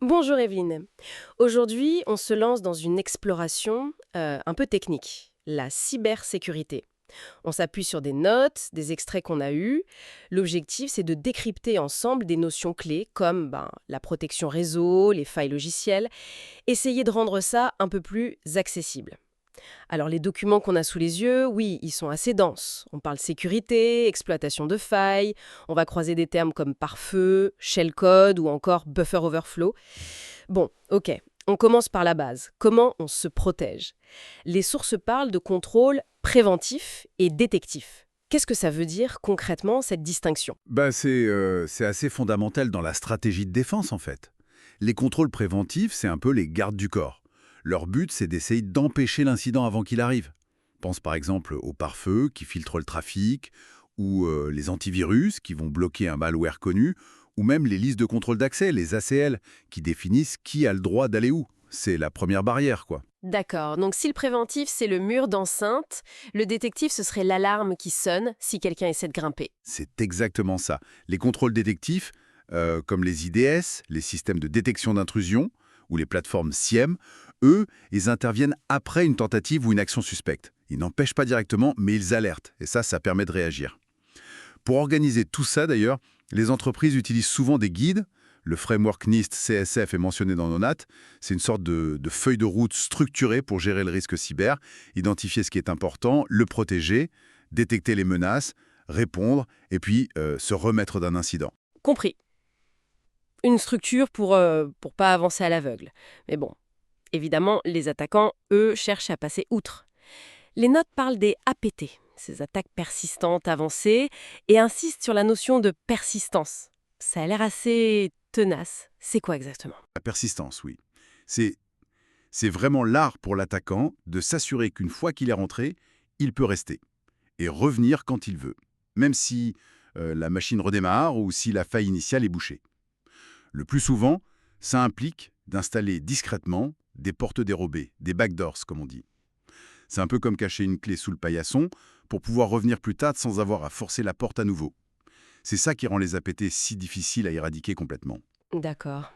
Bonjour Evelyne. Aujourd'hui, on se lance dans une exploration un peu technique, la cybersécurité. On s'appuie sur des notes, des extraits qu'on a eus. L'objectif, c'est de décrypter ensemble des notions clés comme la protection réseau, les failles logicielles, essayer de rendre ça un peu plus accessible. Alors les documents qu'on a sous les yeux, oui, ils sont assez denses. On parle sécurité, exploitation de failles, on va croiser des termes comme pare-feu, shellcode ou encore buffer overflow. Bon, ok, on commence par la base. Comment on se protège? Les sources parlent de contrôle préventif et détectif. Qu'est-ce que ça veut dire concrètement, cette distinction? C'est assez fondamental dans la stratégie de défense, en fait. Les contrôles préventifs, c'est un peu les gardes du corps. Leur but, c'est d'essayer d'empêcher l'incident avant qu'il arrive. Pense par exemple aux pare-feux qui filtrent le trafic, ou les antivirus qui vont bloquer un malware connu, ou même les listes de contrôle d'accès, les ACL, qui définissent qui a le droit d'aller où. C'est la première barrière, quoi. D'accord, donc si le préventif c'est le mur d'enceinte, le détectif ce serait l'alarme qui sonne si quelqu'un essaie de grimper. C'est exactement ça. Les contrôles détectifs, comme les IDS, les systèmes de détection d'intrusion, ou les plateformes SIEM, eux, ils interviennent après une tentative ou une action suspecte. Ils n'empêchent pas directement, mais ils alertent. Et ça permet de réagir. Pour organiser tout ça, d'ailleurs, les entreprises utilisent souvent des guides. Le framework NIST CSF est mentionné dans nos notes. C'est une sorte de feuille de route structurée pour gérer le risque cyber, identifier ce qui est important, le protéger, détecter les menaces, répondre et puis se remettre d'un incident. Compris. Une structure pour pas avancer à l'aveugle. Mais bon, évidemment, les attaquants, eux, cherchent à passer outre. Les notes parlent des APT, ces attaques persistantes avancées, et insistent sur la notion de persistance. Ça a l'air assez tenace. C'est quoi exactement? La persistance, oui. C'est c'est vraiment l'art pour l'attaquant de s'assurer qu'une fois qu'il est rentré, il peut rester et revenir quand il veut, même si la machine redémarre ou si la faille initiale est bouchée. Le plus souvent, ça implique d'installer discrètement des portes dérobées, des backdoors comme on dit. C'est un peu comme cacher une clé sous le paillasson pour pouvoir revenir plus tard sans avoir à forcer la porte à nouveau. C'est ça qui rend les APT si difficiles à éradiquer complètement. D'accord.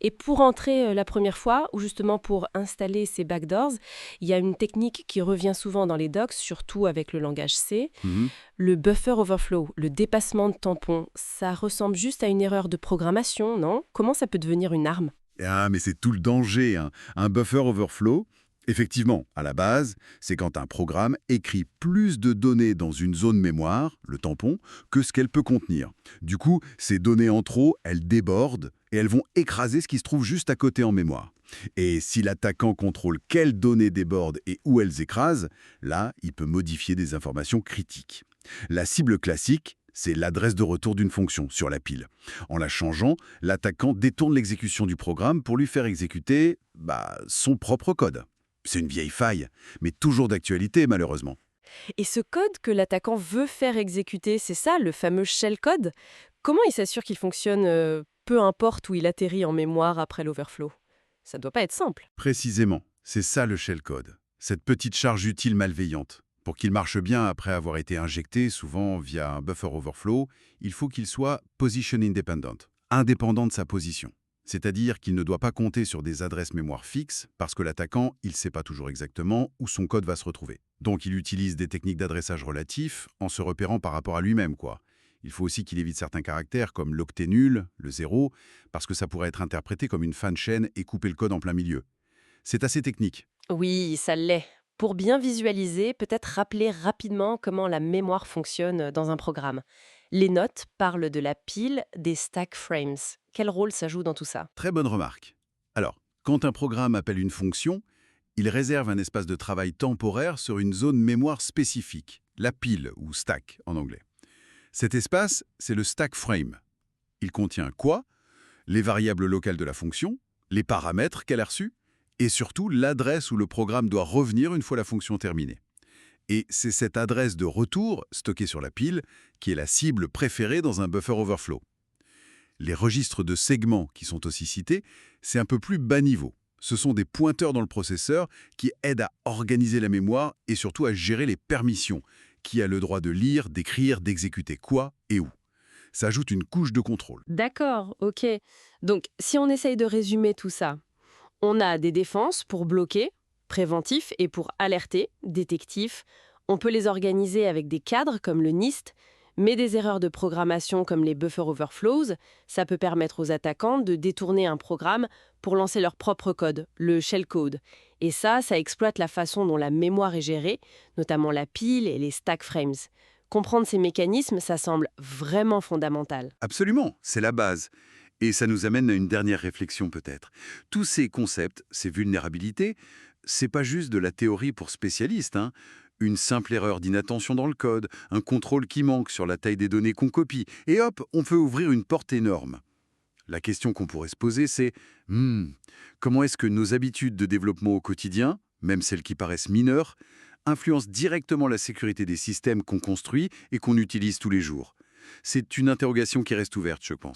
Et pour entrer la première fois, ou justement pour installer ces backdoors, il y a une technique qui revient souvent dans les docs, surtout avec le langage C, Mhm. le buffer overflow, le dépassement de tampon. Ça ressemble juste à une erreur de programmation, non? Comment ça peut devenir une arme? Ah, mais c'est tout le danger, hein. Un buffer overflow, effectivement, à la base, c'est quand un programme écrit plus de données dans une zone mémoire, le tampon, que ce qu'elle peut contenir. Du coup, ces données en trop, elles débordent et elles vont écraser ce qui se trouve juste à côté en mémoire. Et si l'attaquant contrôle quelles données débordent et où elles écrasent, là, il peut modifier des informations critiques. La cible classique, c'est l'adresse de retour d'une fonction sur la pile. En la changeant, l'attaquant détourne l'exécution du programme pour lui faire exécuter son propre code. C'est une vieille faille, mais toujours d'actualité malheureusement. Et ce code que l'attaquant veut faire exécuter, c'est ça, le fameux shellcode? Comment il s'assure qu'il fonctionne peu importe où il atterrit en mémoire après l'overflow? Ça doit pas être simple. Précisément, c'est ça le shellcode. Cette petite charge utile malveillante. Pour qu'il marche bien après avoir été injecté, souvent via un buffer overflow, il faut qu'il soit position independent, indépendant de sa position. C'est-à-dire qu'il ne doit pas compter sur des adresses mémoire fixes parce que l'attaquant, il ne sait pas toujours exactement où son code va se retrouver. Donc il utilise des techniques d'adressage relatif en se repérant par rapport à lui-même, quoi. Il faut aussi qu'il évite certains caractères comme l'octet nul, le 0, parce que ça pourrait être interprété comme une fin de chaîne et couper le code en plein milieu. C'est assez technique. Oui, ça l'est. Pour bien visualiser, peut-être rappeler rapidement comment la mémoire fonctionne dans un programme. Les notes parlent de la pile des stack frames. Quel rôle ça joue dans tout ça? Très bonne remarque. Alors, quand un programme appelle une fonction, il réserve un espace de travail temporaire sur une zone mémoire spécifique, la pile ou stack en anglais. Cet espace, c'est le stack frame. Il contient quoi? Les variables locales de la fonction, les paramètres qu'elle a reçus, et surtout l'adresse où le programme doit revenir une fois la fonction terminée. Et c'est cette adresse de retour, stockée sur la pile, qui est la cible préférée dans un buffer overflow. Les registres de segments qui sont aussi cités, c'est un peu plus bas niveau. Ce sont des pointeurs dans le processeur qui aident à organiser la mémoire et surtout à gérer les permissions, qui a le droit de lire, d'écrire, d'exécuter quoi et où. Ça ajoute une couche de contrôle. D'accord, ok. Donc, si on essaye de résumer tout ça, on a des défenses pour bloquer, préventif, et pour alerter, détectif. On peut les organiser avec des cadres comme le NIST, mais des erreurs de programmation comme les buffer overflows, ça peut permettre aux attaquants de détourner un programme pour lancer leur propre code, le shellcode. Et ça exploite la façon dont la mémoire est gérée, notamment la pile et les stack frames. Comprendre ces mécanismes, ça semble vraiment fondamental. Absolument, c'est la base. Et ça nous amène à une dernière réflexion peut-être. Tous ces concepts, ces vulnérabilités, c'est pas juste de la théorie pour spécialistes, hein. Une simple erreur d'inattention dans le code, un contrôle qui manque sur la taille des données qu'on copie, et hop, on peut ouvrir une porte énorme. La question qu'on pourrait se poser, c'est comment est-ce que nos habitudes de développement au quotidien, même celles qui paraissent mineures, influencent directement la sécurité des systèmes qu'on construit et qu'on utilise tous les jours? C'est une interrogation qui reste ouverte, je pense.